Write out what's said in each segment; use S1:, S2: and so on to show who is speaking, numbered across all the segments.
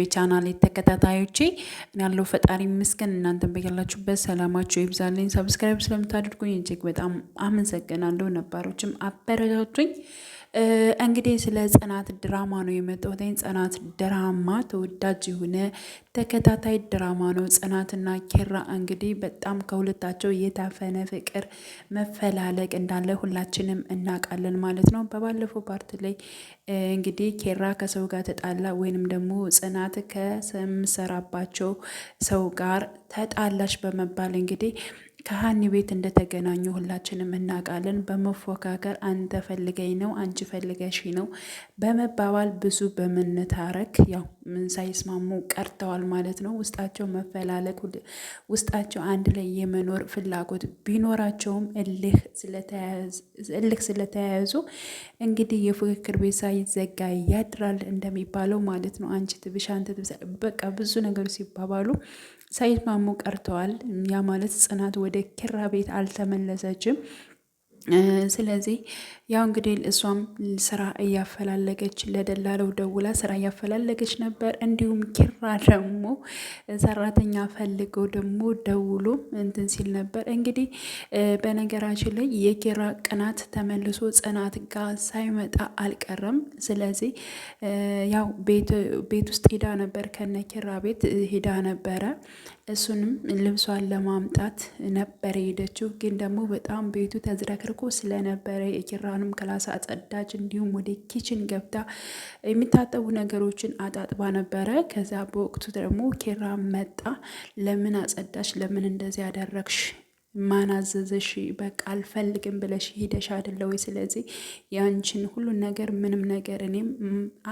S1: የቻናሌ ተከታታዮቼ ያለው ፈጣሪ ይመስገን። እናንተን በያላችሁበት ሰላማችሁ ይብዛልኝ። ሰብስክራይብ ስለምታደርጉኝ እጅግ በጣም አመሰግናለሁ። ነባሮችም አበረታቱኝ። እንግዲህ ስለ ጽናት ድራማ ነው የመጣሁት። ጽናት ድራማ ተወዳጅ የሆነ ተከታታይ ድራማ ነው። ጽናትና ኪራ እንግዲህ በጣም ከሁለታቸው የታፈነ ፍቅር መፈላለግ እንዳለ ሁላችንም እናውቃለን ማለት ነው። በባለፈው ፓርት ላይ እንግዲህ ኪራ ከሰው ጋር ተጣላ ወይንም ደግሞ ጽናት ከምሰራባቸው ሰው ጋር ተጣላሽ በመባል እንግዲህ ከሀኒ ቤት እንደተገናኙ ሁላችንም እናውቃለን። በመፎካከር አንተ ፈልገኝ ነው አንቺ ፈልገሽ ነው በመባባል ብዙ በመነታረክ ያው ምን ሳይስማሙ ቀርተዋል ማለት ነው። ውስጣቸው መፈላለግ ውስጣቸው አንድ ላይ የመኖር ፍላጎት ቢኖራቸውም እልህ ስለተያያዙ እንግዲህ የፉክክር ቤት ሳይዘጋ ያድራል እንደሚባለው ማለት ነው። አንቺ ትብሻ አንተ ትብሳ በቃ ብዙ ነገሮች ሲባባሉ ሳይስማሙ ቀርተዋል። ያ ማለት ጽናት ወደ ኪራ ቤት አልተመለሰችም። ስለዚህ ያው እንግዲህ እሷም ስራ እያፈላለገች ለደላለው ደውላ ስራ እያፈላለገች ነበር። እንዲሁም ኪራ ደግሞ ሰራተኛ ፈልገው ደግሞ ደውሎ እንትን ሲል ነበር። እንግዲህ በነገራችን ላይ የኪራ ቅናት ተመልሶ ጽናት ጋር ሳይመጣ አልቀረም። ስለዚህ ያው ቤት ውስጥ ሄዳ ነበር፣ ከነ ኪራ ቤት ሄዳ ነበረ። እሱንም ልብሷን ለማምጣት ነበር የሄደችው። ግን ደግሞ በጣም ቤቱ ተዝረክርኮ ስለነበረ የኪራንም ክላስ አጸዳች። እንዲሁም ወደ ኪችን ገብታ የሚታጠቡ ነገሮችን አጣጥባ ነበረ። ከዛ በወቅቱ ደግሞ ኪራ መጣ። ለምን አጸዳሽ? ለምን እንደዚህ ያደረግሽ? ማን አዘዘሽ? በቃ አልፈልግም ብለሽ ሄደሽ አይደለ ወይ? ስለዚህ ያንቺን ሁሉን ነገር ምንም ነገር እኔም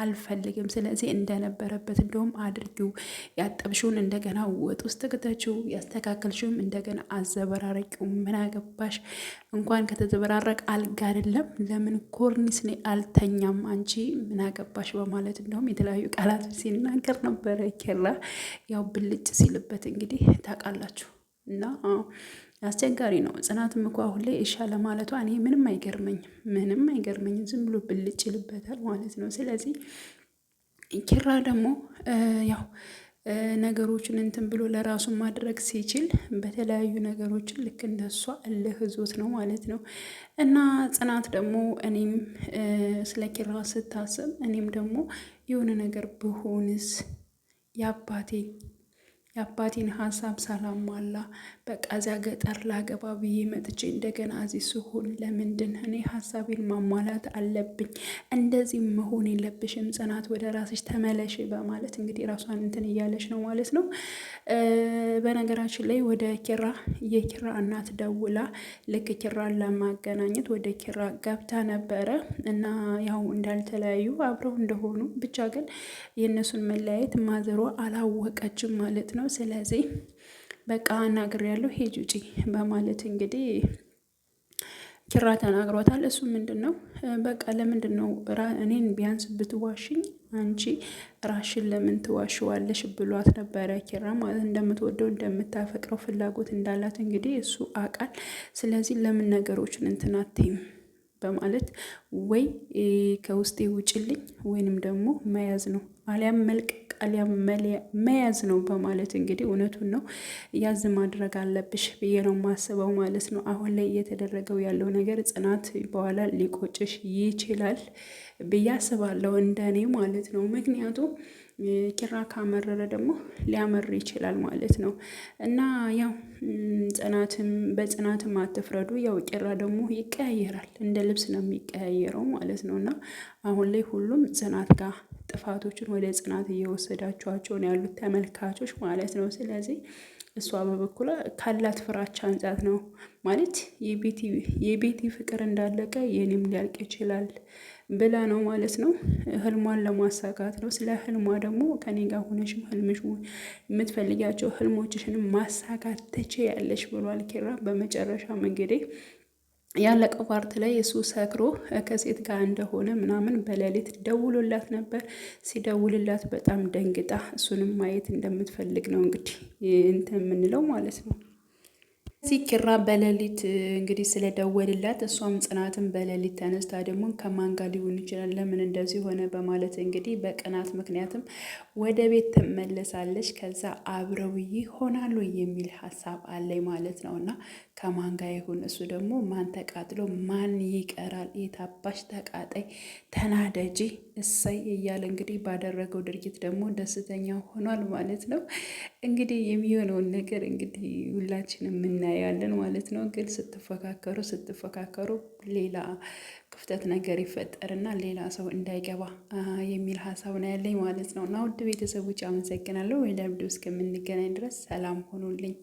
S1: አልፈልግም። ስለዚህ እንደነበረበት እንደውም አድርጊው፣ ያጠብሽውን እንደገና ወጥ ውስጥ ከተችው፣ ያስተካከልሽውም እንደገና አዘበራረቂው። ምን አገባሽ? እንኳን ከተዘበራረቅ አልጋ አይደለም ለምን ኮርኒስ እኔ አልተኛም፣ አንቺ ምን አገባሽ? በማለት እንደውም የተለያዩ ቃላቶች ሲናገር ነበረ ኪራ። ያው ብልጭ ሲልበት እንግዲህ ታውቃላችሁ። እና አስቸጋሪ ነው። ጽናትም እኮ አሁን ላይ እሻ ለማለቷ እኔ ምንም አይገርመኝም። ዝም ብሎ ብልጭ ይልበታል ማለት ነው። ስለዚህ ኪራ ደግሞ ያው ነገሮችን እንትን ብሎ ለራሱ ማድረግ ሲችል በተለያዩ ነገሮችን ልክ እንደሷ እልህ ይዞት ነው ማለት ነው። እና ጽናት ደግሞ እኔም ስለ ኪራ ስታስብ እኔም ደግሞ የሆነ ነገር ብሆንስ የአባቴን ሀሳብ ሳላሟላ በቃ እዚያ ገጠር ላገባ ብዬ መጥቼ እንደገና እዚህ ስሆን ለምንድን እኔ ሀሳቤን ማሟላት አለብኝ? እንደዚህ መሆን የለብሽም ጽናት፣ ወደ ራስሽ ተመለሽ በማለት እንግዲህ ራሷን እንትን እያለች ነው ማለት ነው። በነገራችን ላይ ወደ የኪራ እናት ደውላ ልክ ኪራን ለማገናኘት ወደ ኪራ ገብታ ነበረ እና ያው እንዳልተለያዩ አብረው እንደሆኑ ብቻ ግን የእነሱን መለያየት ማዘሯ አላወቀችም ማለት ነው። ስለዚህ በቃ አናግሬያለሁ ሂጂ ውጪ በማለት እንግዲህ ኪራ ተናግሯታል። እሱ ምንድን ነው በቃ ለምንድን ነው እኔን ቢያንስ ብትዋሽኝ አንቺ ራሽን ለምን ትዋሽዋለሽ ብሏት ነበረ። ኪራ ማለት እንደምትወደው እንደምታፈቅረው ፍላጎት እንዳላት እንግዲህ እሱ አቃል። ስለዚህ ለምን ነገሮችን እንትን አትይም በማለት ወይ ከውስጤ ውጭልኝ ወይንም ደግሞ መያዝ ነው አሊያም መልቀቅ አሊያም መያዝ ነው በማለት እንግዲህ እውነቱን ነው ያዝ ማድረግ አለብሽ ብዬ ነው የማስበው ማለት ነው። አሁን ላይ እየተደረገው ያለው ነገር ጽናት በኋላ ሊቆጭሽ ይችላል ብዬ አስባለሁ፣ እንደኔ ማለት ነው። ምክንያቱም ኪራ ካመረረ ደግሞ ሊያመር ይችላል ማለት ነው። እና ያው በጽናትም አትፍረዱ። ያው ኪራ ደግሞ ይቀያየራል፣ እንደ ልብስ ነው የሚቀያየረው ማለት ነው። እና አሁን ላይ ሁሉም ጽናት ጋር ጥፋቶችን ወደ ጽናት እየወሰዳቸዋቸው ነው ያሉት ተመልካቾች ማለት ነው። ስለዚህ እሷ በበኩሏ ካላት ፍራቻ አንጻት ነው ማለት የቤቲ ፍቅር እንዳለቀ የኔም ሊያልቅ ይችላል ብላ ነው ማለት ነው። ህልሟን ለማሳካት ነው። ስለ ህልሟ ደግሞ ከኔ ጋር ሆነሽም ህልምሽ የምትፈልጊያቸው ህልሞችሽንም ማሳካት ትችያለሽ ብሏል ኪራ። በመጨረሻም እንግዲህ ያለቀው ፓርት ላይ እሱ ሰክሮ ከሴት ጋር እንደሆነ ምናምን በሌሊት ደውሎላት ነበር። ሲደውልላት በጣም ደንግጣ እሱንም ማየት እንደምትፈልግ ነው እንግዲህ እንትን የምንለው ማለት ነው። እዚህ ኪራ በሌሊት እንግዲህ ስለደወልላት እሷም ጽናትን በሌሊት ተነስታ ደግሞ ከማን ጋር ሊሆን ይችላል ለምን እንደዚህ ሆነ በማለት እንግዲህ በቅናት ምክንያትም ወደ ቤት ትመለሳለች። ከዛ አብረው ይሆናሉ የሚል ሀሳብ አለኝ ማለት ነው። እና ከማን ጋር ይሁን እሱ ደግሞ ማን ተቃጥሎ ማን ይቀራል? የታባሽ ተቃጣይ ተናደጂ እሰይ እያለ እንግዲህ ባደረገው ድርጊት ደግሞ ደስተኛ ሆኗል ማለት ነው። እንግዲህ የሚሆነውን ነገር እንግዲህ ሁላችንም እናያለን ማለት ነው። ግን ስትፈካከሩ ሌላ ክፍተት ነገር ይፈጠርና ሌላ ሰው እንዳይገባ የሚል ሀሳብ ነው ያለኝ ማለት ነው። እና ውድ ቤተሰቦች አመሰግናለሁ። ሌላ ቪዲዮ እስከምንገናኝ ድረስ ሰላም ሆኑልኝ።